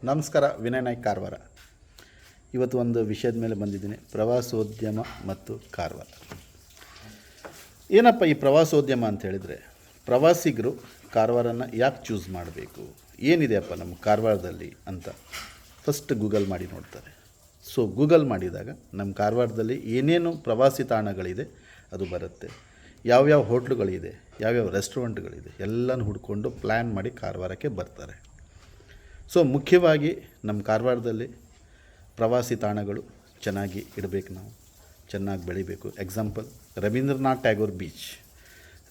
ನಮಸ್ಕಾರ, ವಿನಯ್ ನಾಯ್ಕ್ ಕಾರವಾರ. ಇವತ್ತು ಒಂದು ವಿಷಯದ ಮೇಲೆ ಬಂದಿದ್ದೀನಿ, ಪ್ರವಾಸೋದ್ಯಮ ಮತ್ತು ಕಾರವಾರ. ಏನಪ್ಪ ಈ ಪ್ರವಾಸೋದ್ಯಮ ಅಂತ ಹೇಳಿದರೆ, ಪ್ರವಾಸಿಗರು ಕಾರವಾರನ ಯಾಕೆ ಚೂಸ್ ಮಾಡಬೇಕು, ಏನಿದೆಯಪ್ಪ ನಮ್ಮ ಕಾರವಾರದಲ್ಲಿ ಅಂತ ಫಸ್ಟ್ ಗೂಗಲ್ ಮಾಡಿ ನೋಡ್ತಾರೆ. ಸೊ ಗೂಗಲ್ ಮಾಡಿದಾಗ ನಮ್ಮ ಕಾರವಾರದಲ್ಲಿ ಏನೇನು ಪ್ರವಾಸಿ ತಾಣಗಳಿದೆ ಅದು ಬರುತ್ತೆ. ಯಾವ್ಯಾವ ಹೋಟ್ಲುಗಳಿದೆ, ಯಾವ್ಯಾವ ರೆಸ್ಟೋರೆಂಟ್ಗಳಿದೆ ಎಲ್ಲನೂ ಹುಡ್ಕೊಂಡು ಪ್ಲ್ಯಾನ್ ಮಾಡಿ ಕಾರವಾರಕ್ಕೆ ಬರ್ತಾರೆ. ಸೊ ಮುಖ್ಯವಾಗಿ ನಮ್ಮ ಕಾರವಾರದಲ್ಲಿ ಪ್ರವಾಸಿ ತಾಣಗಳು ಚೆನ್ನಾಗಿ ಇಡಬೇಕು, ನಾವು ಚೆನ್ನಾಗಿ ಬೆಳಿಬೇಕು. Example Rabindranath Tagore beach.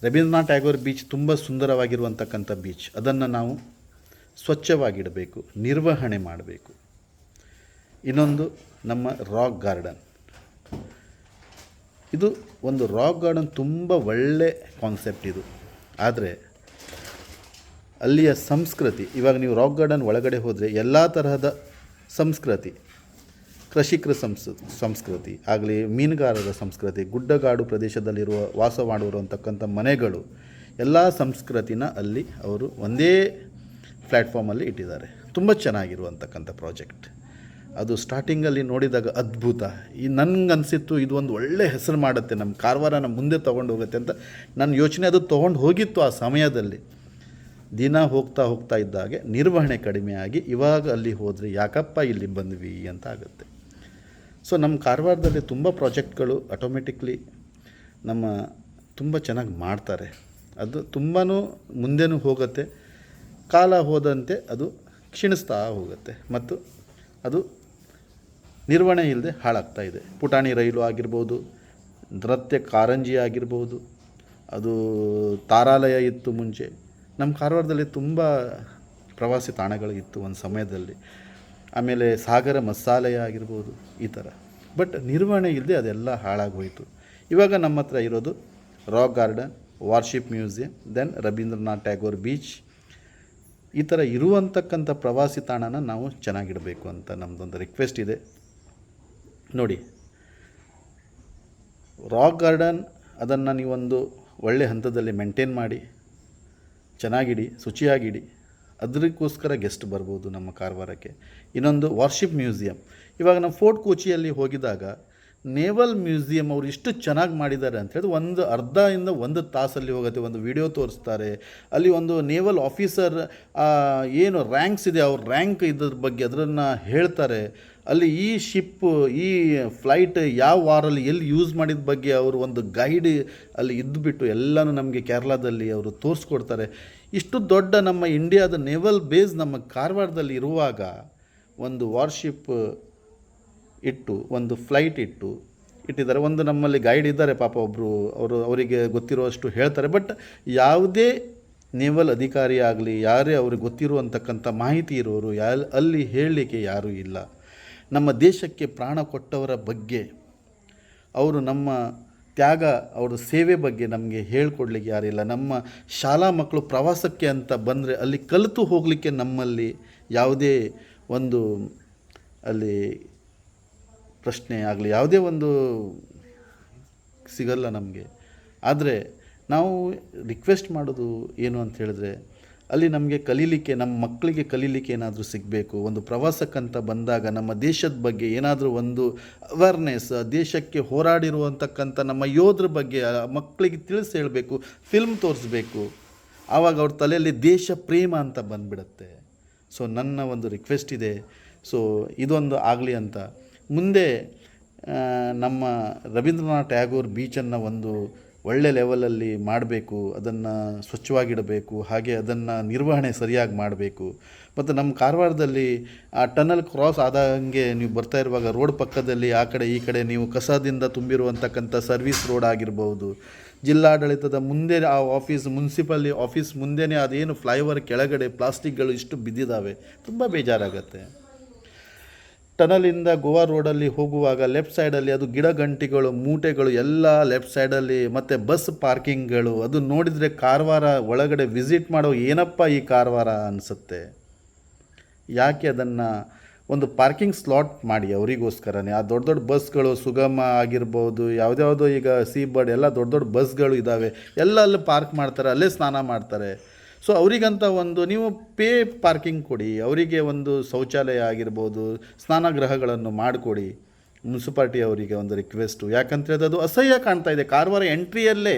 Rabindranath Tagore beach ತುಂಬ ಸುಂದರವಾಗಿರುವಂತಕ್ಕಂಥ ಬೀಚ್. ಅದನ್ನು ನಾವು ಸ್ವಚ್ಛವಾಗಿಡಬೇಕು, ನಿರ್ವಹಣೆ ಮಾಡಬೇಕು. ಇನ್ನೊಂದು ನಮ್ಮ ರಾಕ್ ಗಾರ್ಡನ್. ಇದು ಒಂದು ರಾಕ್ ಗಾರ್ಡನ್ ತುಂಬ ಒಳ್ಳೆ ಕಾನ್ಸೆಪ್ಟ್ ಇದು. ಆದರೆ ಅಲ್ಲಿಯ ಸಂಸ್ಕೃತಿ, ಇವಾಗ ನೀವು ರಾಕ್ ಗಾರ್ಡನ್ ಒಳಗಡೆ ಹೋದರೆ ಎಲ್ಲ ತರಹದ ಸಂಸ್ಕೃತಿ, ಕೃಷಿಕರ ಸಂಸ್ಕೃತಿ ಆಗಲಿ, ಮೀನುಗಾರರ ಸಂಸ್ಕೃತಿ, ಗುಡ್ಡಗಾಡು ಪ್ರದೇಶದಲ್ಲಿರುವ ವಾಸ ಮಾಡಿರುವಂತಕ್ಕಂಥ ಮನೆಗಳು, ಎಲ್ಲ ಸಂಸ್ಕೃತಿನ ಅಲ್ಲಿ ಅವರು ಒಂದೇ ಪ್ಲ್ಯಾಟ್ಫಾರ್ಮಲ್ಲಿ ಇಟ್ಟಿದ್ದಾರೆ. ತುಂಬ ಚೆನ್ನಾಗಿರುವಂತಕ್ಕಂಥ ಪ್ರಾಜೆಕ್ಟ್ ಅದು. ಸ್ಟಾರ್ಟಿಂಗಲ್ಲಿ ನೋಡಿದಾಗ ಅದ್ಭುತ, ನನಗನ್ಸಿತ್ತು ಇದು ಒಂದು ಒಳ್ಳೆ ಹೆಸರು ಮಾಡುತ್ತೆ, ನಮ್ಮ ಕಾರವಾರನ ಮುಂದೆ ತೊಗೊಂಡು ಹೋಗುತ್ತೆ ಅಂತ ನನ್ನ ಯೋಚನೆ. ಅದು ತೊಗೊಂಡು ಹೋಗಿತ್ತು ಆ ಸಮಯದಲ್ಲಿ. ದಿನ ಹೋಗ್ತಾ ಇದ್ದಾಗೆ ನಿರ್ವಹಣೆ ಕಡಿಮೆಯಾಗಿ ಇವಾಗ ಅಲ್ಲಿ ಹೋದರೆ ಯಾಕಪ್ಪ ಇಲ್ಲಿ ಬಂದ್ವಿ ಅಂತ ಆಗುತ್ತೆ. ಸೊ ನಮ್ಮ ಕಾರವಾರದಲ್ಲಿ ತುಂಬ ಪ್ರಾಜೆಕ್ಟ್ಗಳು ಆಟೋಮೆಟಿಕ್ಲಿ ನಮ್ಮ ತುಂಬ ಚೆನ್ನಾಗಿ ಮಾಡ್ತಾರೆ. ಅದು ತುಂಬಾ ಮುಂದೆನೂ ಹೋಗುತ್ತೆ, ಕಾಲ ಹೋದಂತೆ ಅದು ಕ್ಷೀಣಿಸ್ತಾ ಹೋಗುತ್ತೆ ಮತ್ತು ಅದು ನಿರ್ವಹಣೆ ಇಲ್ಲದೆ ಹಾಳಾಗ್ತಾ ಇದೆ. ಪುಟಾಣಿ ರೈಲು ಆಗಿರ್ಬೋದು, ನೃತ್ಯ ಕಾರಂಜಿ ಆಗಿರ್ಬೋದು, ಅದು ತಾರಾಲಯ ಇತ್ತು ಮುಂಚೆ. ನಮ್ಮ ಕಾರವಾರದಲ್ಲಿ ತುಂಬ ಪ್ರವಾಸಿ ತಾಣಗಳು ಇತ್ತು ಒಂದು ಸಮಯದಲ್ಲಿ. ಆಮೇಲೆ ಸಾಗರ ಮಸಾಲೆಯ ಆಗಿರ್ಬೋದು, ಈ ಥರ. ಬಟ್ ನಿರ್ವಹಣೆ ಇಲ್ಲದೆ ಅದೆಲ್ಲ ಹಾಳಾಗೋಯಿತು. ಇವಾಗ ನಮ್ಮ ಹತ್ರ ಇರೋದು rock garden, warship museum, then Rabindranath Tagore beach. ಈ ಥರ ಇರುವಂತಕ್ಕಂಥ ಪ್ರವಾಸಿ ತಾಣನ ನಾವು ಚೆನ್ನಾಗಿಡಬೇಕು ಅಂತ ನಮ್ಮದೊಂದು ರಿಕ್ವೆಸ್ಟ್ ಇದೆ. ನೋಡಿ, ರಾಕ್ ಗಾರ್ಡನ್ ಅದನ್ನು ನೀವೊಂದು ಒಳ್ಳೆ ಹಂತದಲ್ಲಿ ಮೇಂಟೈನ್ ಮಾಡಿ ಚೆನ್ನಾಗಿಡಿ, ಶುಚಿಯಾಗಿಡಿ. ಅದಕ್ಕೋಸ್ಕರ ಗೆಸ್ಟ್ ಬರ್ಬೋದು ನಮ್ಮ ಕಾರವಾರಕ್ಕೆ. ಇನ್ನೊಂದು ವಾರ್ಶಿಪ್ ಮ್ಯೂಸಿಯಂ. ಇವಾಗ ನಾವು ಫೋರ್ಟ್ ಕೊಚ್ಚಿಯಲ್ಲಿ ಹೋಗಿದಾಗ ನೇವಲ್ ಮ್ಯೂಸಿಯಂ ಅವರು ಇಷ್ಟು ಚೆನ್ನಾಗಿ ಮಾಡಿದ್ದಾರೆ ಅಂಥೇಳಿ ಒಂದು ಅರ್ಧದಿಂದ ಒಂದು ತಾಸಲ್ಲಿ ಹೋಗುತ್ತೆ. ಒಂದು ವಿಡಿಯೋ ತೋರಿಸ್ತಾರೆ, ಅಲ್ಲಿ ಒಂದು ನೇವಲ್ ಆಫೀಸರ್ ಏನು ರ್ಯಾಂಕ್ಸ್ ಇದೆ ಅವ್ರ ರ್ಯಾಂಕ್ ಇದ್ರ ಬಗ್ಗೆ ಅದನ್ನು ಹೇಳ್ತಾರೆ. ಅಲ್ಲಿ ಈ ಶಿಪ್ಪು, ಈ ಫ್ಲೈಟ್ ಯಾವ ವಾರಲ್ಲಿ ಎಲ್ಲಿ ಯೂಸ್ ಮಾಡಿದ ಬಗ್ಗೆ ಅವರು ಒಂದು ಗೈಡ್ ಅಲ್ಲಿ ಇದ್ದುಬಿಟ್ಟು ಎಲ್ಲನೂ ನಮಗೆ ಕೇರಳದಲ್ಲಿ ಅವರು ತೋರಿಸ್ಕೊಡ್ತಾರೆ. ಇಷ್ಟು ದೊಡ್ಡ ನಮ್ಮ ಇಂಡಿಯಾದ ನೇವಲ್ ಬೇಸ್ ನಮ್ಮ ಕಾರವಾರದಲ್ಲಿ ಇರುವಾಗ ಒಂದು ವಾರ್ಶಿಪ್ ಇಟ್ಟು, ಒಂದು ಫ್ಲೈಟ್ ಇಟ್ಟಿದ್ದಾರೆ. ಒಂದು ನಮ್ಮಲ್ಲಿ ಗೈಡ್ ಇದ್ದಾರೆ ಪಾಪ ಒಬ್ಬರು, ಅವರಿಗೆ ಗೊತ್ತಿರುವಷ್ಟು ಹೇಳ್ತಾರೆ. ಬಟ್ ಯಾವುದೇ ನೇವಲ್ ಅಧಿಕಾರಿ ಆಗಲಿ, ಯಾರೇ ಅವ್ರಿಗೆ ಗೊತ್ತಿರುವಂತಕ್ಕಂಥ ಮಾಹಿತಿ ಇರೋರು ಅಲ್ಲಿ ಹೇಳಲಿಕ್ಕೆ ಯಾರೂ ಇಲ್ಲ. ನಮ್ಮ ದೇಶಕ್ಕೆ ಪ್ರಾಣ ಕೊಟ್ಟವರ ಬಗ್ಗೆ, ಅವರು ನಮ್ಮ ತ್ಯಾಗ, ಅವರ ಸೇವೆ ಬಗ್ಗೆ ನಮಗೆ ಹೇಳ್ಕೊಡ್ಲಿಕ್ಕೆ ಯಾರಿಲ್ಲ. ನಮ್ಮ ಶಾಲಾ ಮಕ್ಕಳು ಪ್ರವಾಸಕ್ಕೆ ಅಂತ ಬಂದರೆ ಅಲ್ಲಿ ಕಲಿತು ಹೋಗಲಿಕ್ಕೆ ನಮ್ಮಲ್ಲಿ ಯಾವುದೇ ಒಂದು ಅಲ್ಲಿ ಪ್ರಶ್ನೆ ಆಗಲಿ, ಯಾವುದೇ ಒಂದು ಸಿಗಲ್ಲ ನಮಗೆ. ಆದರೆ ನಾವು ರಿಕ್ವೆಸ್ಟ್ ಮಾಡೋದು ಏನು ಅಂತ ಹೇಳಿದ್ರೆ, ಅಲ್ಲಿ ನಮಗೆ ಕಲೀಲಿಕ್ಕೆ, ನಮ್ಮ ಮಕ್ಕಳಿಗೆ ಕಲೀಲಿಕ್ಕೆ ಏನಾದರೂ ಸಿಗಬೇಕು. ಒಂದು ಪ್ರವಾಸಕ್ಕಂತ ಬಂದಾಗ ನಮ್ಮ ದೇಶದ ಬಗ್ಗೆ ಏನಾದರೂ ಒಂದು ಅವೇರ್ನೆಸ್, ದೇಶಕ್ಕೆ ಹೋರಾಡಿರುವಂತಕ್ಕಂಥ ನಮ್ಮ ಯೋಧರ ಬಗ್ಗೆ ಮಕ್ಕಳಿಗೆ ತಿಳಿಸಿ ಹೇಳಬೇಕು, ಫಿಲ್ಮ್ ತೋರಿಸ್ಬೇಕು. ಆವಾಗ ಅವ್ರ ತಲೆಯಲ್ಲಿ ದೇಶ ಪ್ರೇಮ ಅಂತ ಬಂದುಬಿಡುತ್ತೆ. ಸೊ ನನ್ನ ಒಂದು ರಿಕ್ವೆಸ್ಟ್ ಇದೆ. ಸೊ ಇದೊಂದು ಆಗಲಿ ಅಂತ. ಮುಂದೆ ನಮ್ಮ ರವೀಂದ್ರನಾಥ್ ಟ್ಯಾಗೋರ್ ಬೀಚನ್ನು ಒಂದು ಒಳ್ಳೆ ಲೆವೆಲಲ್ಲಿ ಮಾಡಬೇಕು, ಅದನ್ನು ಸ್ವಚ್ಛವಾಗಿಡಬೇಕು, ಹಾಗೆ ಅದನ್ನು ನಿರ್ವಹಣೆ ಸರಿಯಾಗಿ ಮಾಡಬೇಕು. ಮತ್ತು ನಮ್ಮ ಕಾರವಾರದಲ್ಲಿ ಆ ಟನಲ್ ಕ್ರಾಸ್ ಆದಂಗೆ ನೀವು ಬರ್ತಾ ಇರುವಾಗ ರೋಡ್ ಪಕ್ಕದಲ್ಲಿ ಆ ಕಡೆ ಈ ಕಡೆ ನೀವು ಕಸದಿಂದ ತುಂಬಿರುವಂತಕ್ಕಂಥ ಸರ್ವಿಸ್ ರೋಡ್ ಆಗಿರ್ಬೋದು, ಜಿಲ್ಲಾಡಳಿತದ ಮುಂದೆ ಆ ಆಫೀಸ್, ಮುನ್ಸಿಪಲ್ ಆಫೀಸ್ ಮುಂದೆನೇ ಅದೇನು ಫ್ಲೈಓವರ್ ಕೆಳಗಡೆ ಪ್ಲಾಸ್ಟಿಕ್ಗಳು ಇಷ್ಟು ಬಿದ್ದಿದ್ದಾವೆ, ತುಂಬ ಬೇಜಾರಾಗತ್ತೆ. ಟನಲಿಂದ ಗೋವಾ ರೋಡಲ್ಲಿ ಹೋಗುವಾಗ ಲೆಫ್ಟ್ ಸೈಡಲ್ಲಿ ಅದು ಗಿಡ ಗಂಟಿಗಳು, ಮೂಟೆಗಳು ಎಲ್ಲ ಲೆಫ್ಟ್ ಸೈಡಲ್ಲಿ, ಮತ್ತು ಬಸ್ ಪಾರ್ಕಿಂಗ್ಗಳು. ಅದು ನೋಡಿದರೆ ಕಾರವಾರ ಒಳಗಡೆ ವಿಸಿಟ್ ಮಾಡೋ ಏನಪ್ಪ ಈ ಕಾರವಾರ ಅನಿಸುತ್ತೆ. ಯಾಕೆ ಅದನ್ನು ಒಂದು ಪಾರ್ಕಿಂಗ್ ಸ್ಲಾಟ್ ಮಾಡಿ ಅವರಿಗೋಸ್ಕರನೇ. ಆ ದೊಡ್ಡ ದೊಡ್ಡ ಬಸ್ಗಳು, ಸುಗಮ ಆಗಿರ್ಬೋದು, ಯಾವುದ್ಯಾವುದೋ ಈಗ ಸೀ ಬರ್ಡ್ ಎಲ್ಲ ದೊಡ್ಡ ದೊಡ್ಡ ಬಸ್ಗಳು ಇದ್ದಾವೆ, ಎಲ್ಲ ಅಲ್ಲಿ ಪಾರ್ಕ್ ಮಾಡ್ತಾರೆ, ಅಲ್ಲೇ ಸ್ನಾನ ಮಾಡ್ತಾರೆ. ಸೊ ಅವರಿಗಂತ ಒಂದು ನೀವು ಪೇ ಪಾರ್ಕಿಂಗ್ ಕೊಡಿ, ಅವರಿಗೆ ಒಂದು ಶೌಚಾಲಯ ಆಗಿರ್ಬೋದು, ಸ್ನಾನಗೃಹಗಳನ್ನು ಮಾಡಿಕೊಡಿ. ಮುನ್ಸಿಪಾಲ್ಟಿ ಅವರಿಗೆ ಒಂದು ರಿಕ್ವೆಸ್ಟು. ಯಾಕಂತ ಹೇಳಿದ್ರೆ ಅದು ಅಸಹ್ಯ ಕಾಣ್ತಾ ಇದೆ. ಕಾರವಾರ ಎಂಟ್ರಿಯಲ್ಲೇ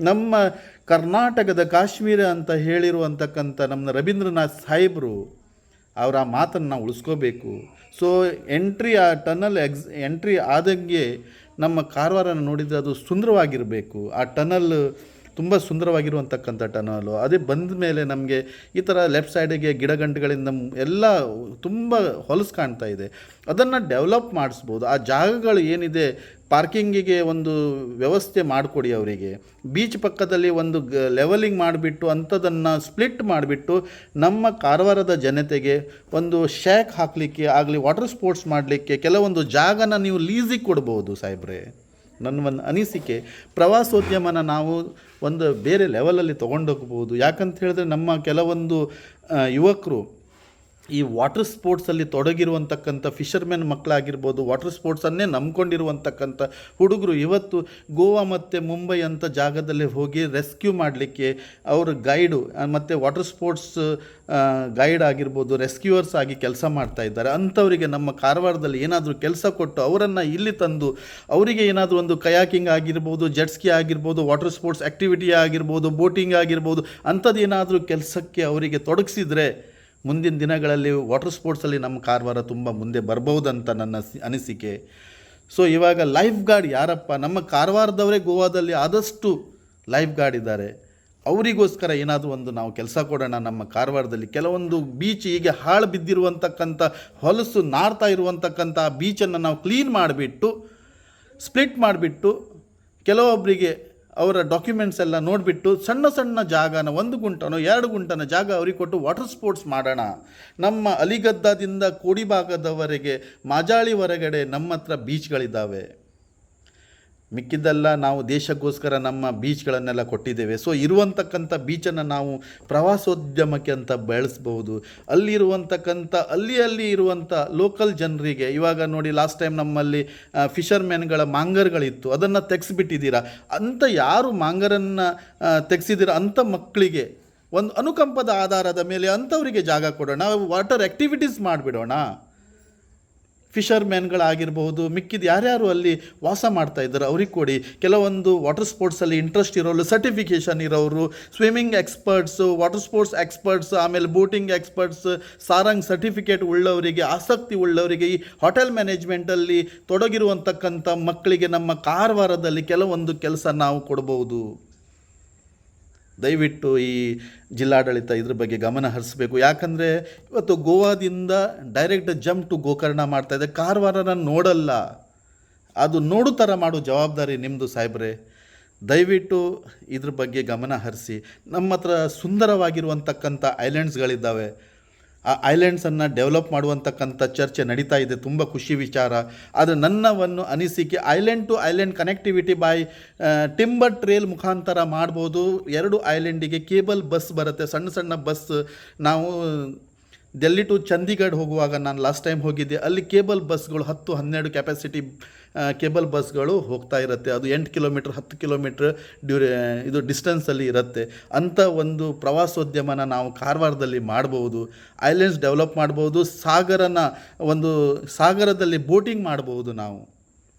ನಮ್ಮ ಕರ್ನಾಟಕದ ಕಾಶ್ಮೀರ ಅಂತ ಹೇಳಿರುವಂತಕ್ಕಂಥ ನಮ್ಮ ರವೀಂದ್ರನಾಥ್ ಸಾಹೇಬರು ಅವರ ಆ ಮಾತನ್ನು ನಾವು ಉಳಿಸ್ಕೋಬೇಕು. ಸೊ ಆ ಟನಲ್ ಎಂಟ್ರಿ ಆದಂಗೆ ನಮ್ಮ ಕಾರವಾರನ ನೋಡಿದರೆ ಅದು ಸುಂದರವಾಗಿರಬೇಕು. ಆ ಟನಲ್ ತುಂಬ ಸುಂದರವಾಗಿರುವಂತಕ್ಕಂಥ ಟನಲು. ಅದೇ ಬಂದ ಮೇಲೆ ನಮಗೆ ಈ ಥರ ಲೆಫ್ಟ್ ಸೈಡಿಗೆ ಗಿಡಗಂಟೆಗಳಿಂದ ಎಲ್ಲ ತುಂಬ ಹೊಲಸು ಕಾಣ್ತಾ ಇದೆ. ಅದನ್ನು ಡೆವಲಪ್ ಮಾಡಿಸ್ಬೋದು. ಆ ಜಾಗಗಳು ಏನಿದೆ ಪಾರ್ಕಿಂಗಿಗೆ ಒಂದು ವ್ಯವಸ್ಥೆ ಮಾಡಿಕೊಡಿ ಅವರಿಗೆ. ಬೀಚ್ ಪಕ್ಕದಲ್ಲಿ ಒಂದು ಲೆವೆಲಿಂಗ್ ಮಾಡಿಬಿಟ್ಟು ಅಂಥದನ್ನು ಸ್ಪ್ಲಿಟ್ ಮಾಡಿಬಿಟ್ಟು ನಮ್ಮ ಕಾರವಾರದ ಜನತೆಗೆ ಒಂದು ಶ್ಯಾಕ್ ಹಾಕಲಿಕ್ಕೆ ಆಗಲಿ, ವಾಟರ್ ಸ್ಪೋರ್ಟ್ಸ್ ಮಾಡಲಿಕ್ಕೆ ಕೆಲವೊಂದು ಜಾಗನ ನೀವು ಲೀಸಿಗೆ ಕೊಡ್ಬೋದು ಸಾಹೇಬ್ರೆ. ನನ್ನ ಒಂದು ಅನಿಸಿಕೆ, ಪ್ರವಾಸೋದ್ಯಮನ ನಾವು ಒಂದು ಬೇರೆ ಲೆವೆಲಲ್ಲಿ ತೊಗೊಂಡೋಗ್ಬೋದು. ಯಾಕಂತ ಹೇಳಿದ್ರೆ ನಮ್ಮ ಕೆಲವೊಂದು ಯುವಕರು ಈ ವಾಟರ್ ಸ್ಪೋರ್ಟ್ಸಲ್ಲಿ ತೊಡಗಿರುವಂತಕ್ಕಂಥ ಫಿಷರ್ಮೆನ್ ಮಕ್ಕಳಾಗಿರ್ಬೋದು, ವಾಟರ್ ಸ್ಪೋರ್ಟ್ಸನ್ನೇ ನಂಬ್ಕೊಂಡಿರುವಂತಕ್ಕಂಥ ಹುಡುಗರು ಇವತ್ತು ಗೋವಾ ಮತ್ತು ಮುಂಬೈ ಅಂಥ ಜಾಗದಲ್ಲಿ ಹೋಗಿ ರೆಸ್ಕ್ಯೂ ಮಾಡಲಿಕ್ಕೆ ಅವರು ಗೈಡು ಮತ್ತು ವಾಟರ್ ಸ್ಪೋರ್ಟ್ಸ್ ಗೈಡ್ ಆಗಿರ್ಬೋದು, ರೆಸ್ಕ್ಯೂವರ್ಸ್ ಆಗಿ ಕೆಲಸ ಮಾಡ್ತಾ ಇದ್ದಾರೆ. ಅಂಥವರಿಗೆ ನಮ್ಮ ಕಾರವಾರದಲ್ಲಿ ಏನಾದರೂ ಕೆಲಸ ಕೊಟ್ಟು ಅವರನ್ನು ಇಲ್ಲಿ ತಂದು ಅವರಿಗೆ ಏನಾದರೂ ಒಂದು ಕಯಾಕಿಂಗ್ ಆಗಿರ್ಬೋದು, ಜೆಟ್ಸ್ಕಿ ಆಗಿರ್ಬೋದು, ವಾಟರ್ ಸ್ಪೋರ್ಟ್ಸ್ ಆ್ಯಕ್ಟಿವಿಟಿ ಆಗಿರ್ಬೋದು, ಬೋಟಿಂಗ್ ಆಗಿರ್ಬೋದು, ಅಂಥದ್ದು ಏನಾದರೂ ಕೆಲಸಕ್ಕೆ ಅವರಿಗೆ ತೊಡಗಿಸಿದರೆ ಮುಂದಿನ ದಿನಗಳಲ್ಲಿ ವಾಟರ್ ಸ್ಪೋರ್ಟ್ಸಲ್ಲಿ ನಮ್ಮ ಕಾರವಾರ ತುಂಬ ಮುಂದೆ ಬರ್ಬೋದಂತ ನನ್ನ ಅನಿಸಿಕೆ. ಸೊ ಇವಾಗ ಲೈಫ್ ಗಾರ್ಡ್ ಯಾರಪ್ಪ? ನಮ್ಮ ಕಾರವಾರದವರೇ ಗೋವಾದಲ್ಲಿ ಆದಷ್ಟು ಲೈಫ್ ಗಾರ್ಡ್ ಇದ್ದಾರೆ. ಅವರಿಗೋಸ್ಕರ ಏನಾದರೂ ಒಂದು ನಾವು ಕೆಲಸ ಕೊಡೋಣ. ನಮ್ಮ ಕಾರವಾರದಲ್ಲಿ ಕೆಲವೊಂದು ಬೀಚ್ ಹೀಗೆ ಹಾಳು ಬಿದ್ದಿರುವಂತಕ್ಕಂಥ ಹೊಲಸು ನಾರ್ತಾ ಇರುವಂತಕ್ಕಂಥ ಬೀಚನ್ನು ನಾವು ಕ್ಲೀನ್ ಮಾಡಿಬಿಟ್ಟು ಸ್ಪ್ಲಿಟ್ ಮಾಡಿಬಿಟ್ಟು ಕೆಲವೊಬ್ಬರಿಗೆ ಅವರ ಡಾಕ್ಯುಮೆಂಟ್ಸ್ ಎಲ್ಲ ನೋಡಿಬಿಟ್ಟು ಸಣ್ಣ ಸಣ್ಣ ಜಾಗನ 1 ಗುಂಟನೋ 2 ಗುಂಟನ ಜಾಗ ಅವ್ರಿಗೆ ಕೊಟ್ಟು ವಾಟರ್ ಸ್ಪೋರ್ಟ್ಸ್ ಮಾಡೋಣ. ನಮ್ಮ ಅಲಿಗದ್ದದಿಂದ ಕೋಡಿಭಾಗದವರೆಗೆ ಮಾಜಾಳಿ ಹೊರಗಡೆ ನಮ್ಮ ಹತ್ರ ಬೀಚ್ಗಳಿದ್ದಾವೆ. ಮಿಕ್ಕಿದ್ದೆಲ್ಲ ನಾವು ದೇಶಕ್ಕೋಸ್ಕರ ನಮ್ಮ ಬೀಚ್ಗಳನ್ನೆಲ್ಲ ಕೊಟ್ಟಿದ್ದೇವೆ. ಸೊ ಇರುವಂತಕ್ಕಂಥ ಬೀಚನ್ನು ನಾವು ಪ್ರವಾಸೋದ್ಯಮಕ್ಕೆ ಅಂತ ಬೆಳೆಸ್ಬೋದು. ಅಲ್ಲಿರುವಂತಕ್ಕಂಥ ಅಲ್ಲಿ ಇರುವಂಥ ಲೋಕಲ್ ಜನರಿಗೆ, ಇವಾಗ ನೋಡಿ ಲಾಸ್ಟ್ ಟೈಮ್ ನಮ್ಮಲ್ಲಿ ಫಿಷರ್ಮೆನ್ಗಳ ಮಾಂಗರ್ಗಳಿತ್ತು, ಅದನ್ನು ತೆಗೆಸಿಬಿಟ್ಟಿದ್ದೀರಾ. ಅಂಥ ಯಾರು ಮಾಂಗರನ್ನು ತೆಗೆಸಿದ್ದೀರಾ ಅಂಥ ಮಕ್ಕಳಿಗೆ ಒಂದು ಅನುಕಂಪದ ಆಧಾರದ ಮೇಲೆ ಅಂಥವರಿಗೆ ಜಾಗ ಕೊಡೋಣ. ವಾಟರ್ ಆ್ಯಕ್ಟಿವಿಟೀಸ್ ಮಾಡಿಬಿಡೋಣ. ಫಿಷರ್ಮೆನ್ಗಳಾಗಿರ್ಬೋದು, ಮಿಕ್ಕಿದ ಯಾರ್ಯಾರು ಅಲ್ಲಿ ವಾಸ ಮಾಡ್ತಾ ಇದ್ದಾರೆ ಅವ್ರಿಗೆ ಕೊಡಿ. ಕೆಲವೊಂದು ವಾಟರ್ ಸ್ಪೋರ್ಟ್ಸಲ್ಲಿ ಇಂಟ್ರೆಸ್ಟ್ ಇರೋರು, ಸರ್ಟಿಫಿಕೇಷನ್ ಇರೋರು, swimming experts, water sports experts, ಆಮೇಲೆ ಬೋಟಿಂಗ್ ಎಕ್ಸ್ಪರ್ಟ್ಸ್, ಸಾರಂಗ್ ಸರ್ಟಿಫಿಕೇಟ್ ಉಳ್ಳವರಿಗೆ, ಆಸಕ್ತಿ ಉಳ್ಳವರಿಗೆ, ಈ ಹೋಟೆಲ್ ಮ್ಯಾನೇಜ್ಮೆಂಟಲ್ಲಿ ತೊಡಗಿರುವಂತಕ್ಕಂಥ ಮಕ್ಕಳಿಗೆ ನಮ್ಮ ಕಾರವಾರದಲ್ಲಿ ಕೆಲವೊಂದು ಕೆಲಸ ನಾವು ಕೊಡ್ಬೋದು. ದಯವಿಟ್ಟು ಈ ಜಿಲ್ಲಾಡಳಿತ ಇದ್ರ ಬಗ್ಗೆ ಗಮನ ಹರಿಸಬೇಕು. ಯಾಕಂದರೆ ಇವತ್ತು ಗೋವಾದಿಂದ ಡೈರೆಕ್ಟ್ ಜಂಪ್ ಟು ಗೋಕರ್ಣ ಮಾಡ್ತಾಯಿದೆ. ಕಾರವಾರನ ನೋಡಲ್ಲ. ಅದು ನೋಡು ಥರ ಮಾಡೋ ಜವಾಬ್ದಾರಿ ನಿಮ್ಮದು ಸಾಹೇಬ್ರೆ. ದಯವಿಟ್ಟು ಇದ್ರ ಬಗ್ಗೆ ಗಮನ ಹರಿಸಿ. ನಮ್ಮ ಹತ್ರ ಸುಂದರವಾಗಿರುವಂತಕ್ಕಂಥ ಐಲ್ಯಾಂಡ್ಸ್ಗಳಿದ್ದಾವೆ. ಆ ಐಲ್ಯಾಂಡ್ಸನ್ನು ಡೆವಲಪ್ ಮಾಡುವಂತಕ್ಕಂಥ ಚರ್ಚೆ ನಡೀತಾ ಇದೆ. ತುಂಬ ಖುಷಿ ವಿಚಾರ. ಆದರೆ ನನ್ನ ಅನಿಸಿಕೆ, island to island connectivity by timber trail ಮುಖಾಂತರ ಮಾಡ್ಬೋದು. 2 ಐಲ್ಯಾಂಡಿಗೆ ಕೇಬಲ್ ಬಸ್ ಬರುತ್ತೆ, ಸಣ್ಣ ಸಣ್ಣ ಬಸ್. ನಾವು ಡೆಲ್ಲಿ ಟು ಚಂಡೀಗಢ ಹೋಗುವಾಗ ನಾನು ಲಾಸ್ಟ್ ಟೈಮ್ ಹೋಗಿದ್ದೆ. ಅಲ್ಲಿ ಕೇಬಲ್ ಬಸ್ಗಳು 10-12 ಕೆಪಾಸಿಟಿ ಕೇಬಲ್ ಬಸ್ಗಳು ಹೋಗ್ತಾ ಇರುತ್ತೆ. ಅದು 8 ಕಿಲೋಮೀಟ್ರ್ 10 ಕಿಲೋಮೀಟ್ರ್ ಇದು ಡಿಸ್ಟೆನ್ಸಲ್ಲಿ ಇರುತ್ತೆ. ಅಂಥ ಒಂದು ಪ್ರವಾಸೋದ್ಯಮನ ನಾವು ಕಾರವಾರದಲ್ಲಿ ಮಾಡ್ಬೋದು. ಐಲ್ಯಾಂಡ್ಸ್ ಡೆವಲಪ್ ಮಾಡ್ಬೋದು. ಸಾಗರದಲ್ಲಿ ಬೋಟಿಂಗ್ ಮಾಡ್ಬೋದು. ನಾವು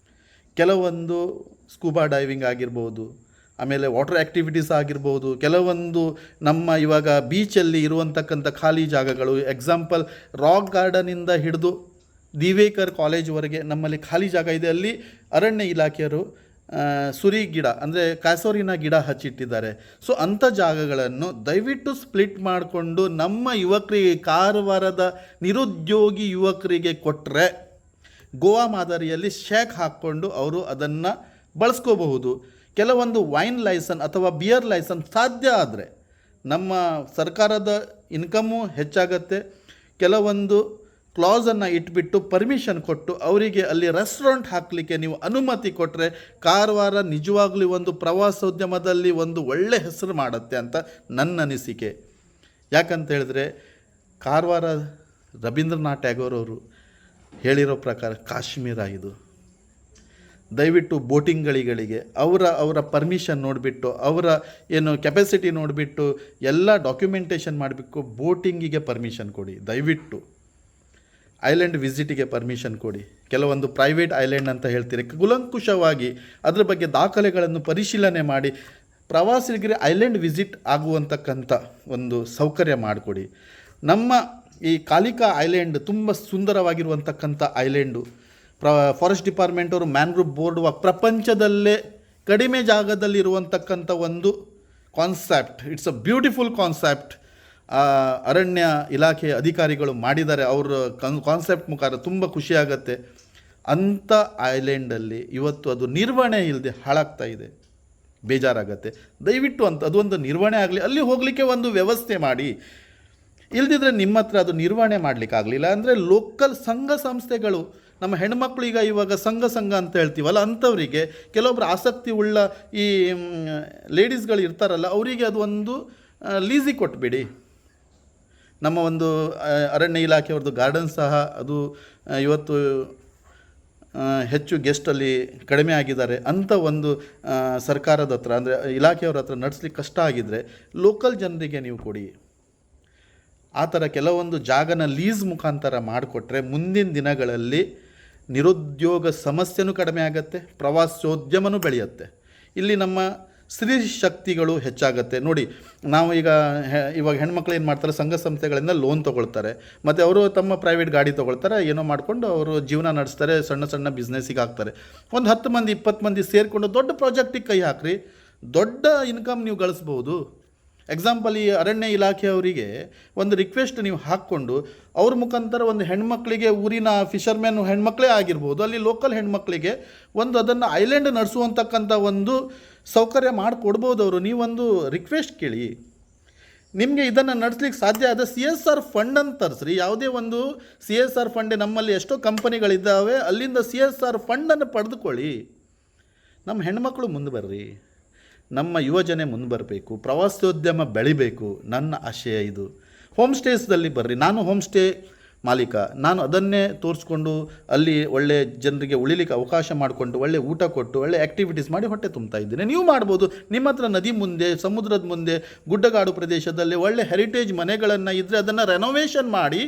ಕೆಲವೊಂದು ಸ್ಕೂಬಾ ಡೈವಿಂಗ್ ಆಗಿರ್ಬೋದು, ಆಮೇಲೆ ವಾಟರ್ ಆ್ಯಕ್ಟಿವಿಟೀಸ್ ಆಗಿರ್ಬೋದು. ಕೆಲವೊಂದು ನಮ್ಮ ಇವಾಗ ಬೀಚಲ್ಲಿ ಇರುವಂತಕ್ಕಂಥ ಖಾಲಿ ಜಾಗಗಳು, ಎಕ್ಸಾಂಪಲ್ ರಾಕ್ ಗಾರ್ಡನಿಂದ ಹಿಡಿದು ದಿವೇಕರ್ ಕಾಲೇಜ್ವರೆಗೆ ನಮ್ಮಲ್ಲಿ ಖಾಲಿ ಜಾಗ ಇದೆ. ಅಲ್ಲಿ ಅರಣ್ಯ ಇಲಾಖೆಯವರು ಸುರಿ ಗಿಡ ಅಂದರೆ ಕಾಸೋರಿನ ಗಿಡ ಹಚ್ಚಿಟ್ಟಿದ್ದಾರೆ. ಸೊ ಅಂಥ ಜಾಗಗಳನ್ನು ದಯವಿಟ್ಟು ಸ್ಪ್ಲಿಟ್ ಮಾಡಿಕೊಂಡು ನಮ್ಮ ಯುವಕರಿಗೆ, ಕಾರವಾರದ ನಿರುದ್ಯೋಗಿ ಯುವಕರಿಗೆ ಕೊಟ್ಟರೆ ಗೋವಾ ಮಾದರಿಯಲ್ಲಿ ಶೇಕ್ ಹಾಕ್ಕೊಂಡು ಅವರು ಅದನ್ನು ಬಳಸ್ಕೋಬಹುದು. ಕೆಲವೊಂದು ವೈನ್ ಲೈಸನ್ ಅಥವಾ ಬಿಯರ್ ಲೈಸನ್ ಸಾಧ್ಯ ಆದರೆ ನಮ್ಮ ಸರ್ಕಾರದ ಇನ್ಕಮ್ಮು ಹೆಚ್ಚಾಗತ್ತೆ. ಕೆಲವೊಂದು ಕ್ಲಾಸನ್ನು ಇಟ್ಬಿಟ್ಟು ಪರ್ಮಿಷನ್ ಕೊಟ್ಟು ಅವರಿಗೆ ಅಲ್ಲಿ ರೆಸ್ಟೋರೆಂಟ್ ಹಾಕಲಿಕ್ಕೆ ನೀವು ಅನುಮತಿ ಕೊಟ್ಟರೆ ಕಾರವಾರ ನಿಜವಾಗ್ಲೂ ಒಂದು ಪ್ರವಾಸೋದ್ಯಮದಲ್ಲಿ ಒಂದು ಒಳ್ಳೆ ಹೆಸರು ಮಾಡುತ್ತೆ ಅಂತ ನನ್ನ ಅನಿಸಿಕೆ. ಯಾಕಂತ ಹೇಳಿದ್ರೆ ಕಾರವಾರ ರವೀಂದ್ರನಾಥ್ ಟ್ಯಾಗೋರ್ ಅವರು ಹೇಳಿರೋ ಪ್ರಕಾರ ಕಾಶ್ಮೀರ ಇದು. ದಯವಿಟ್ಟು ಬೋಟಿಂಗ್ಗಳಿಗೆ ಅವರ ಪರ್ಮಿಷನ್ ನೋಡಿಬಿಟ್ಟು ಅವರ ಏನು ಕೆಪಾಸಿಟಿ ನೋಡಿಬಿಟ್ಟು ಎಲ್ಲ ಡಾಕ್ಯುಮೆಂಟೇಷನ್ ಮಾಡಬೇಕು. ಬೋಟಿಂಗಿಗೆ ಪರ್ಮಿಷನ್ ಕೊಡಿ ದಯವಿಟ್ಟು. ಐಲ್ಯಾಂಡ್ ವಿಸಿಟಿಗೆ ಪರ್ಮಿಷನ್ ಕೊಡಿ. ಕೆಲವೊಂದು ಪ್ರೈವೇಟ್ ಐಲ್ಯಾಂಡ್ ಅಂತ ಹೇಳ್ತೀರಿ, ಕುಲಂಕುಷವಾಗಿ ಅದರ ಬಗ್ಗೆ ದಾಖಲೆಗಳನ್ನು ಪರಿಶೀಲನೆ ಮಾಡಿ ಪ್ರವಾಸಿಗರಿಗೆ ಐಲ್ಯಾಂಡ್ ವಿಸಿಟ್ ಆಗುವಂತಕ್ಕಂಥ ಒಂದು ಸೌಕರ್ಯ ಮಾಡಿಕೊಡಿ. ನಮ್ಮ ಈ ಕಾಲಿಕಾ ಐಲ್ಯಾಂಡ್ ತುಂಬ ಸುಂದರವಾಗಿರುವಂತಕ್ಕಂಥ ಐಲ್ಯಾಂಡು. ಫಾರೆಸ್ಟ್ ಡಿಪಾರ್ಟ್ಮೆಂಟ್ ಅವರು ಮ್ಯಾಂಗ್ರೂವ್ ಬೋರ್ಡ್ ಪ್ರಪಂಚದಲ್ಲೇ ಕಡಿಮೆ ಜಾಗದಲ್ಲಿರುವಂತಕ್ಕಂಥ ಒಂದು concept. It's a beautiful concept. ಅರಣ್ಯ ಇಲಾಖೆಯ ಅಧಿಕಾರಿಗಳು ಮಾಡಿದ್ದಾರೆ. ಅವರ ಕಾನ್ಸೆಪ್ಟ್ ಮುಖಾಂತರ ತುಂಬ ಖುಷಿಯಾಗತ್ತೆ. ಅಂಥ ಐಲ್ಯಾಂಡಲ್ಲಿ ಇವತ್ತು ಅದು ನಿರ್ವಹಣೆ ಇಲ್ಲದೆ ಹಾಳಾಗ್ತಾ ಇದೆ, ಬೇಜಾರಾಗತ್ತೆ. ದಯವಿಟ್ಟು ಅದೊಂದು ನಿರ್ವಹಣೆ ಆಗಲಿ, ಅಲ್ಲಿ ಹೋಗಲಿಕ್ಕೆ ಒಂದು ವ್ಯವಸ್ಥೆ ಮಾಡಿ. ಇಲ್ದಿದ್ರೆ ನಿಮ್ಮ ಹತ್ರ ಅದು ನಿರ್ವಹಣೆ ಮಾಡಲಿಕ್ಕಾಗಲಿಲ್ಲ ಅಂದರೆ ಲೋಕಲ್ ಸಂಘ ಸಂಸ್ಥೆಗಳು, ನಮ್ಮ ಹೆಣ್ಮಕ್ಳು ಇವಾಗ ಸಂಘ ಅಂತ ಹೇಳ್ತೀವಲ್ಲ, ಅಂಥವರಿಗೆ ಕೆಲವೊಬ್ಬರು ಆಸಕ್ತಿ ಉಳ್ಳ ಈ ಲೇಡೀಸ್ಗಳು ಇರ್ತಾರಲ್ಲ, ಅವರಿಗೆ ಅದು ಒಂದು ಲೀಸಿಗೆ ಕೊಟ್ಬಿಡಿ. ನಮ್ಮ ಒಂದು ಅರಣ್ಯ ಇಲಾಖೆಯವ್ರದ್ದು ಗಾರ್ಡನ್ ಸಹ ಅದು ಇವತ್ತು ಹೆಚ್ಚು ಗೆಸ್ಟಲ್ಲಿ ಕಡಿಮೆ ಆಗಿದ್ದಾರೆ ಅಂತ ಒಂದು ಸರ್ಕಾರದ ಹತ್ರ ಅಂದರೆ ಇಲಾಖೆಯವ್ರ ಹತ್ರ ನಡೆಸ್ಲಿಕ್ಕೆ ಕಷ್ಟ ಆಗಿದ್ದರೆ ಲೋಕಲ್ ಜನರಿಗೆ ನೀವು ಕೊಡಿ. ಆ ಥರ ಕೆಲವೊಂದು ಜಾಗನ ಲೀಸ್ ಮುಖಾಂತರ ಮಾಡಿಕೊಟ್ರೆ ಮುಂದಿನ ದಿನಗಳಲ್ಲಿ ನಿರುದ್ಯೋಗ ಸಮಸ್ಯೆನೂ ಕಡಿಮೆ ಆಗುತ್ತೆ, ಪ್ರವಾಸೋದ್ಯಮನೂ ಬೆಳೆಯುತ್ತೆ. ಇಲ್ಲಿ ನಮ್ಮ ಸ್ತ್ರೀ ಶಕ್ತಿಗಳು ಹೆಚ್ಚಾಗುತ್ತೆ. ನೋಡಿ, ನಾವು ಇವಾಗ ಹೆಣ್ಮಕ್ಳು ಏನು ಮಾಡ್ತಾರೆ, ಸಂಘ ಸಂಸ್ಥೆಗಳಿಂದ ಲೋನ್ ತೊಗೊಳ್ತಾರೆ, ಮತ್ತು ಅವರು ತಮ್ಮ ಪ್ರೈವೇಟ್ ಗಾಡಿ ತೊಗೊಳ್ತಾರೆ, ಏನೋ ಮಾಡಿಕೊಂಡು ಅವರು ಜೀವನ ನಡೆಸ್ತಾರೆ, ಸಣ್ಣ ಸಣ್ಣ ಬಿಸ್ನೆಸ್ಸಿಗೆ ಹಾಕ್ತಾರೆ. ಒಂದು 10 ಮಂದಿ 20 ಮಂದಿ ಸೇರಿಕೊಂಡು ದೊಡ್ಡ ಪ್ರಾಜೆಕ್ಟಿಗೆ ಕೈ ಹಾಕ್ರಿ, ದೊಡ್ಡ ಇನ್ಕಮ್ ನೀವು ಗಳಿಸ್ಬೋದು. ಎಕ್ಸಾಂಪಲ್, ಈ ಅರಣ್ಯ ಇಲಾಖೆಯವರಿಗೆ ಒಂದು ರಿಕ್ವೆಸ್ಟ್ ನೀವು ಹಾಕ್ಕೊಂಡು ಅವ್ರ ಮುಖಾಂತರ ಒಂದು ಹೆಣ್ಮಕ್ಳಿಗೆ, ಊರಿನ ಫಿಷರ್ಮೆನ್ ಹೆಣ್ಮಕ್ಳೇ ಆಗಿರ್ಬೋದು, ಅಲ್ಲಿ ಲೋಕಲ್ ಹೆಣ್ಮಕ್ಳಿಗೆ ಒಂದು ಅದನ್ನು ಐಲ್ಯಾಂಡ್ ನಡೆಸುವಂತಕ್ಕಂಥ ಒಂದು ಸೌಕರ್ಯ ಮಾಡಿಕೊಡ್ಬೋದು. ಅವರು ನೀವೊಂದು ರಿಕ್ವೆಸ್ಟ್ ಕೇಳಿ, ನಿಮಗೆ ಇದನ್ನು ನಡೆಸ್ಲಿಕ್ಕೆ ಸಾಧ್ಯ ಆದ CSR ಫಂಡ್ ಅಂತ ತರಿಸ್ರಿ. ಯಾವುದೇ ಒಂದು CSR ಫಂಡ್, ನಮ್ಮಲ್ಲಿ ಎಷ್ಟೋ ಕಂಪನಿಗಳಿದ್ದಾವೆ, ಅಲ್ಲಿಂದ CSR ಫಂಡನ್ನು ಪಡೆದುಕೊಳ್ಳಿ. ನಮ್ಮ ಹೆಣ್ಮಕ್ಳು ಮುಂದೆ ಬರ್ರಿ, ನಮ್ಮ ಯುವಜನೆ ಮುಂದೆ ಬರಬೇಕು, ಪ್ರವಾಸೋದ್ಯಮ ಬೆಳಿಬೇಕು. ನನ್ನ ಆಶಯ ಇದು. ಹೋಮ್ ಸ್ಟೇಸ್ದಲ್ಲಿ ಬರ್ರಿ. ನಾನು ಹೋಮ್ ಸ್ಟೇ ಮಾಲೀಕ, ನಾನು ಅದನ್ನೇ ತೋರಿಸ್ಕೊಂಡು ಅಲ್ಲಿ ಒಳ್ಳೆ ಜನರಿಗೆ ಉಳಿಲಿಕ್ಕೆ ಅವಕಾಶ ಮಾಡಿಕೊಂಡು ಒಳ್ಳೆ ಊಟ ಕೊಟ್ಟು ಒಳ್ಳೆ ಆ್ಯಕ್ಟಿವಿಟೀಸ್ ಮಾಡಿ ಹೊಟ್ಟೆ ತುಂಬ್ತಾ ಇದ್ದೀನಿ. ನೀವು ಮಾಡ್ಬೋದು. ನಿಮ್ಮ ಹತ್ರ ನದಿ ಮುಂದೆ, ಸಮುದ್ರದ ಮುಂದೆ, ಗುಡ್ಡಗಾಡು ಪ್ರದೇಶದಲ್ಲಿ ಒಳ್ಳೆ ಹೆರಿಟೇಜ್ ಮನೆಗಳನ್ನು ಇದ್ದರೆ ಅದನ್ನು ರೆನೋವೇಷನ್ ಮಾಡಿ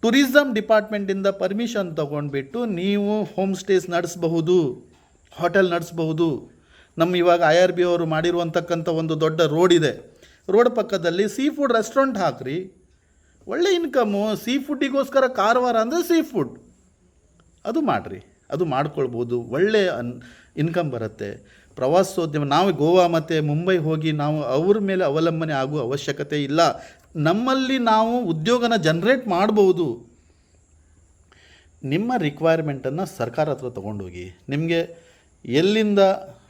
ಟೂರಿಸಮ್ ಡಿಪಾರ್ಟ್ಮೆಂಟಿಂದ ಪರ್ಮಿಷನ್ ತೊಗೊಂಡ್ಬಿಟ್ಟು ನೀವು ಹೋಮ್ ಸ್ಟೇಸ್ ನಡೆಸಬಹುದು, ಹೋಟೆಲ್ ನಡೆಸಬಹುದು. ನಮ್ಮ ಇವಾಗ IRB ಅವರು ಮಾಡಿರುವಂತಕ್ಕಂಥ ಒಂದು ದೊಡ್ಡ ರೋಡ್ ಇದೆ. ರೋಡ್ ಪಕ್ಕದಲ್ಲಿ ಸೀ ಫುಡ್ ರೆಸ್ಟೋರೆಂಟ್ ಹಾಕ್ರಿ, ಒಳ್ಳೆ ಇನ್ಕಮ್ಮು. ಸೀ ಫುಡ್ಡಿಗೋಸ್ಕರ ಕಾರವಾರ ಅಂದರೆ ಸೀ ಫುಡ್ ಅದು ಮಾಡಿರಿ, ಅದು ಮಾಡ್ಕೊಳ್ಬೋದು. ಒಳ್ಳೆ ಇನ್ಕಮ್ ಬರುತ್ತೆ. ಪ್ರವಾಸೋದ್ಯಮ, ನಾವು ಗೋವಾ ಮತ್ತು ಮುಂಬೈ ಹೋಗಿ ನಾವು ಅವ್ರ ಮೇಲೆ ಅವಲಂಬನೆ ಆಗುವ ಅವಶ್ಯಕತೆ ಇಲ್ಲ. ನಮ್ಮಲ್ಲಿ ನಾವು ಉದ್ಯೋಗನ ಜನ್ರೇಟ್ ಮಾಡ್ಬೋದು. ನಿಮ್ಮ ರಿಕ್ವೈರ್ಮೆಂಟನ್ನು ಸರ್ಕಾರ ಹತ್ರ ತೊಗೊಂಡೋಗಿ, ನಿಮಗೆ ಎಲ್ಲಿಂದ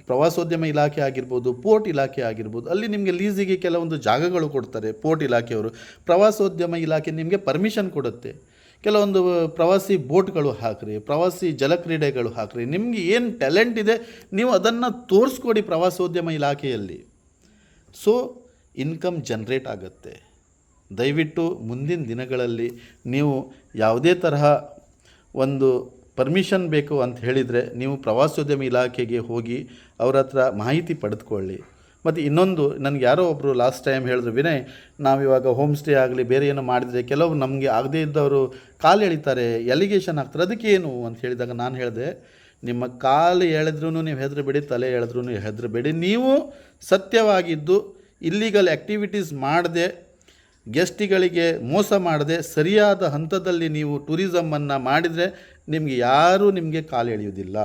ಪ್ರವಾಸೋದ್ಯಮ ಇಲಾಖೆ ಆಗಿರ್ಬೋದು, ಪೋರ್ಟ್ ಇಲಾಖೆ ಆಗಿರ್ಬೋದು, ಅಲ್ಲಿ ನಿಮಗೆ ಲೀಸಿಗೆ ಕೆಲವೊಂದು ಜಾಗಗಳು ಕೊಡ್ತಾರೆ. ಪೋರ್ಟ್ ಇಲಾಖೆಯವರು, ಪ್ರವಾಸೋದ್ಯಮ ಇಲಾಖೆ ನಿಮಗೆ ಪರ್ಮಿಷನ್ ಕೊಡುತ್ತೆ. ಕೆಲವೊಂದು ಪ್ರವಾಸಿ ಬೋಟ್ಗಳು ಹಾಕ್ರಿ, ಪ್ರವಾಸಿ ಜಲಕ್ರೀಡೆಗಳು ಹಾಕ್ರಿ. ನಿಮಗೆ ಏನು ಟ್ಯಾಲೆಂಟ್ ಇದೆ ನೀವು ಅದನ್ನು ತೋರಿಸ್ಕೊಡಿ ಪ್ರವಾಸೋದ್ಯಮ ಇಲಾಖೆಯಲ್ಲಿ. ಸೊ ಇನ್ಕಮ್ ಜನ್ರೇಟ್ ಆಗುತ್ತೆ. ದಯವಿಟ್ಟು ಮುಂದಿನ ದಿನಗಳಲ್ಲಿ ನೀವು ಯಾವುದೇ ತರಹ ಒಂದು ಪರ್ಮಿಷನ್ ಬೇಕು ಅಂತ ಹೇಳಿದರೆ ನೀವು ಪ್ರವಾಸೋದ್ಯಮ ಇಲಾಖೆಗೆ ಹೋಗಿ ಅವ್ರ ಹತ್ರ ಮಾಹಿತಿ ಪಡೆದುಕೊಳ್ಳಿ. ಮತ್ತು ಇನ್ನೊಂದು, ನನಗೆ ಯಾರೋ ಒಬ್ಬರು ಲಾಸ್ಟ್ ಟೈಮ್ ಹೇಳಿದ್ರು, ವಿನಯ್ ನಾವಿವಾಗ ಹೋಮ್ ಸ್ಟೇ ಆಗಲಿ ಬೇರೆ ಏನೋ ಮಾಡಿದರೆ ಕೆಲವು ನಮಗೆ ಆಗದೇ ಇದ್ದವರು ಕಾಲು ಎಳಿತಾರೆ, ಎಲಿಗೇಷನ್ ಹಾಕ್ತಾರೆ, ಅದಕ್ಕೆ ಏನು ಅಂತ ಹೇಳಿದಾಗ ನಾನು ಹೇಳಿದೆ, ನಿಮ್ಮ ಕಾಲು ಎಳೆದ್ರೂ ನೀವು ಹೆದರಬೇಡಿ, ತಲೆ ಎಳೆದ್ರೂ ಹೆದರಬೇಡಿ. ನೀವು ಸತ್ಯವಾಗಿದ್ದು ಇಲ್ಲಿಗಲ್ ಆ್ಯಕ್ಟಿವಿಟೀಸ್ ಮಾಡದೆ, ಗೆಸ್ಟಿಗಳಿಗೆ ಮೋಸ ಮಾಡದೆ, ಸರಿಯಾದ ಹಂತದಲ್ಲಿ ನೀವು ಟೂರಿಸಮನ್ನು ಮಾಡಿದರೆ ಯಾರೂ ನಿಮಗೆ ಕಾಲು ಎಳೆಯುವುದಿಲ್ಲ.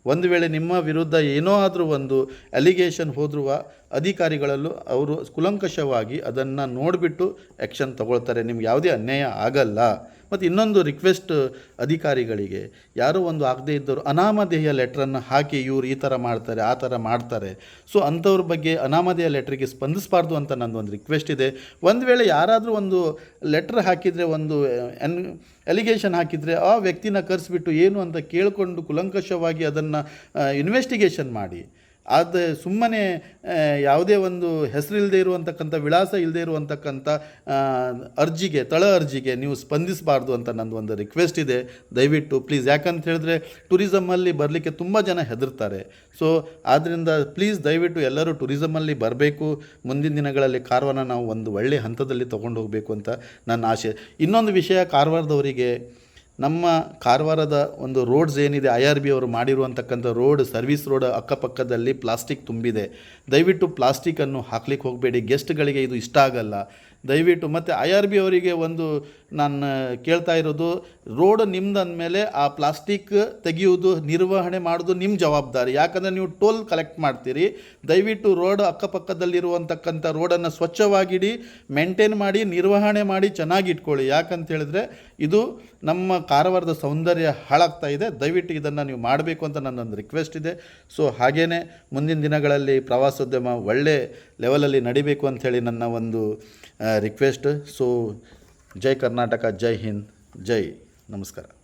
ಒಂದು ವೇಳೆ ನಿಮ್ಮ ವಿರುದ್ಧ ಏನೋ ಆದರೂ ಒಂದು ಅಲಿಗೇಷನ್ ಹೋದರೂ ಅಧಿಕಾರಿಗಳಲ್ಲೂ ಅವರು ಕುಲಂಕಷವಾಗಿ ಅದನ್ನು ನೋಡಿಬಿಟ್ಟು ಆ್ಯಕ್ಷನ್ ತಗೊಳ್ತಾರೆ. ನಿಮ್ಗೆ ಯಾವುದೇ ಅನ್ಯಾಯ ಆಗಲ್ಲ. ಮತ್ತು ಇನ್ನೊಂದು ರಿಕ್ವೆಸ್ಟ್ ಅಧಿಕಾರಿಗಳಿಗೆ, ಯಾರೋ ಒಂದು ಆಗದೇ ಇದ್ದವರು ಅನಾಮಧೇಯ ಲೆಟ್ರನ್ನು ಹಾಕಿ ಇವರು ಈ ಥರ ಮಾಡ್ತಾರೆ, ಆ ಥರ ಮಾಡ್ತಾರೆ. ಸೊ ಅಂಥವ್ರ ಬಗ್ಗೆ ಅನಾಮಧೇಯ ಲೆಟ್ರಿಗೆ ಸ್ಪಂದಿಸಬಾರ್ದು ಅಂತ ನನ್ನೊಂದು ರಿಕ್ವೆಸ್ಟ್ ಇದೆ. ಒಂದು ವೇಳೆ ಯಾರಾದರೂ ಒಂದು ಲೆಟ್ರ್ ಹಾಕಿದರೆ, ಒಂದು ಎಲಿಗೇಷನ್ ಹಾಕಿದರೆ, ಆ ವ್ಯಕ್ತಿನ ಕರೆಸಿಬಿಟ್ಟು ಏನು ಅಂತ ಕೇಳಿಕೊಂಡು ಕುಲಂಕಷವಾಗಿ ಅದನ್ನು ಇನ್ವೆಸ್ಟಿಗೇಷನ್ ಮಾಡಿ ಅದು ಸುಮ್ಮನೆ ಯಾವುದೇ ಒಂದು ಹೆಸರಿಲ್ಲದೆ ಇರುವಂತಕ್ಕಂಥ ವಿಳಾಸ ಇಲ್ಲದೆ ಇರುವಂತಕ್ಕಂಥ ಅರ್ಜಿಗೆ ಅರ್ಜಿಗೆ ನೀವು ಸ್ಪಂದಿಸಬಾರ್ದು ಅಂತ ನಂದು ಒಂದು ರಿಕ್ವೆಸ್ಟ್ ಇದೆ. ದಯವಿಟ್ಟು ಪ್ಲೀಸ್, ಯಾಕಂತ ಹೇಳಿದ್ರೆ ಟೂರಿಸಮಲ್ಲಿ ಬರಲಿಕ್ಕೆ ತುಂಬ ಜನ ಹೆದರ್ತಾರೆ. ಸೊ ಆದ್ದರಿಂದ ಪ್ಲೀಸ್ ದಯವಿಟ್ಟು ಎಲ್ಲರೂ ಟೂರಿಸಮಲ್ಲಿ ಬರಬೇಕು. ಮುಂದಿನ ದಿನಗಳಲ್ಲಿ ಕಾರವಾರ ನಾವು ಒಂದು ಒಳ್ಳೆಯ ಹಂತದಲ್ಲಿ ತೊಗೊಂಡು ಹೋಗಬೇಕು ಅಂತ ನನ್ನ ಆಸೆ. ಇನ್ನೊಂದು ವಿಷಯ, ಕಾರವಾರದವರಿಗೆ ನಮ್ಮ ಕಾರವಾರದ ಒಂದು ರೋಡ್ಸ್ ಏನಿದೆ, IRB ಅವರು ಮಾಡಿರುವಂತಕ್ಕಂಥ ರೋಡ್, ಸರ್ವಿಸ್ ರೋಡ್ ಅಕ್ಕಪಕ್ಕದಲ್ಲಿ ಪ್ಲಾಸ್ಟಿಕ್ ತುಂಬಿದೆ. ದಯವಿಟ್ಟು ಪ್ಲಾಸ್ಟಿಕ್ಕನ್ನು ಹಾಕ್ಲಿಕ್ಕೆ ಹೋಗಬೇಡಿ. ಗೆಸ್ಟ್ಗಳಿಗೆ ಇದು ಇಷ್ಟ ಆಗಲ್ಲ ದಯವಿಟ್ಟು. ಮತ್ತು IRB ಅವರಿಗೆ ಒಂದು ನಾನು ಕೇಳ್ತಾ ಇರೋದು, ರೋಡ್ ನಿಮ್ದು ಅಂದಮೇಲೆ ಆ ಪ್ಲಾಸ್ಟಿಕ್ ತೆಗೆಯುವುದು, ನಿರ್ವಹಣೆ ಮಾಡೋದು ನಿಮ್ಮ ಜವಾಬ್ದಾರಿ. ಯಾಕಂದರೆ ನೀವು ಟೋಲ್ ಕಲೆಕ್ಟ್ ಮಾಡ್ತೀರಿ. ದಯವಿಟ್ಟು ರೋಡ್ ಅಕ್ಕಪಕ್ಕದಲ್ಲಿರುವಂತಕ್ಕಂಥ ರೋಡನ್ನು ಸ್ವಚ್ಛವಾಗಿಡಿ, ಮೇಂಟೈನ್ ಮಾಡಿ, ನಿರ್ವಹಣೆ ಮಾಡಿ, ಚೆನ್ನಾಗಿ ಇಟ್ಕೊಳ್ಳಿ. ಯಾಕಂತ ಹೇಳಿದ್ರೆ ಇದು ನಮ್ಮ ಕಾರವಾರದ ಸೌಂದರ್ಯ ಹಾಳಾಗ್ತಾ ಇದೆ. ದಯವಿಟ್ಟು ಇದನ್ನು ನೀವು ಮಾಡಬೇಕು ಅಂತ ನನ್ನೊಂದು ರಿಕ್ವೆಸ್ಟ್ ಇದೆ. ಸೊ ಹಾಗೇ ಮುಂದಿನ ದಿನಗಳಲ್ಲಿ ಪ್ರವಾಸೋದ್ಯಮ ಒಳ್ಳೆ ಲೆವೆಲಲ್ಲಿ ನಡಿಬೇಕು ಅಂಥೇಳಿ ನನ್ನ ಒಂದು ರಿಕ್ವೆಸ್ಟ್. ಸೊ ಜೈ ಕರ್ನಾಟಕ, ಜೈ ಹಿಂದ್, ಜೈ ನಮಸ್ಕಾರ.